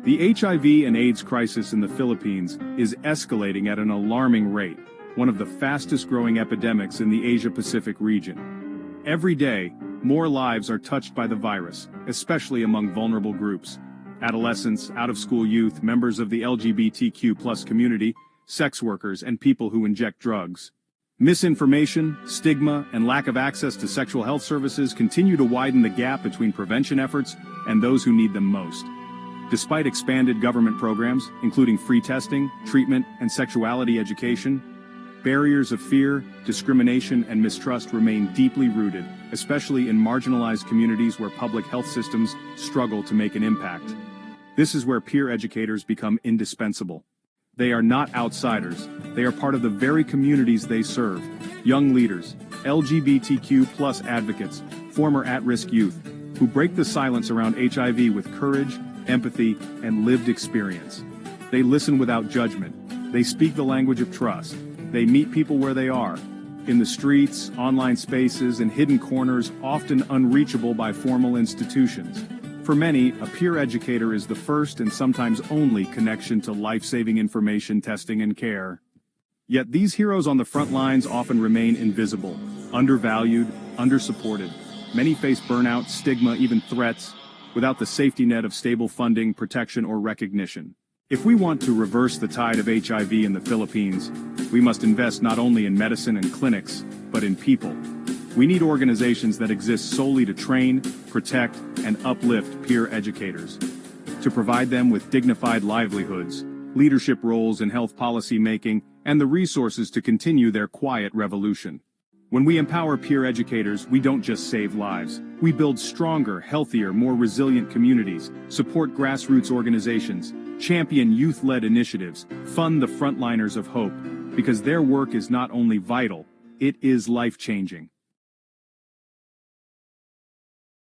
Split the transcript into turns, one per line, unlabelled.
The HIV and AIDS crisis in the Philippines is escalating at an alarming rate, one of the fastest-growing epidemics in the Asia-Pacific region. Every day, more lives are touched by the virus, especially among vulnerable groups. Adolescents, out-of-school youth, members of the LGBTQ+ community, sex workers, and people who inject drugs. Misinformation, stigma, and lack of access to sexual health services continue to widen the gap between prevention efforts and those who need them most. Despite expanded government programs, including free testing, treatment, and sexuality education, barriers of fear, discrimination, and mistrust remain deeply rooted, especially in marginalized communities where public health systems struggle to make an impact. This is where peer educators become indispensable. They are not outsiders, they are part of the very communities they serve. Young leaders, LGBTQ+ advocates, former at-risk youth, who break the silence around HIV with courage, empathy, and lived experience. They listen without judgment. They speak the language of trust. They meet people where they are, in the streets, online spaces, and hidden corners often unreachable by formal institutions. For many, a peer educator is the first and sometimes only connection to life-saving information, testing, and care. Yet these heroes on the front lines often remain invisible, undervalued, undersupported. Many face burnout, stigma, even threats, without the safety net of stable funding, protection, or recognition. If we want to reverse the tide of HIV in the Philippines, we must invest not only in medicine and clinics, but in people. We need organizations that exist solely to train, protect, and uplift peer educators, to provide them with dignified livelihoods, leadership roles in health policy making, and the resources to continue their quiet revolution. When we empower peer educators, we don't just save lives. We build stronger, healthier, more resilient communities, support grassroots organizations, champion youth-led initiatives, fund the frontliners of hope, because their work is not only vital, it is life-changing.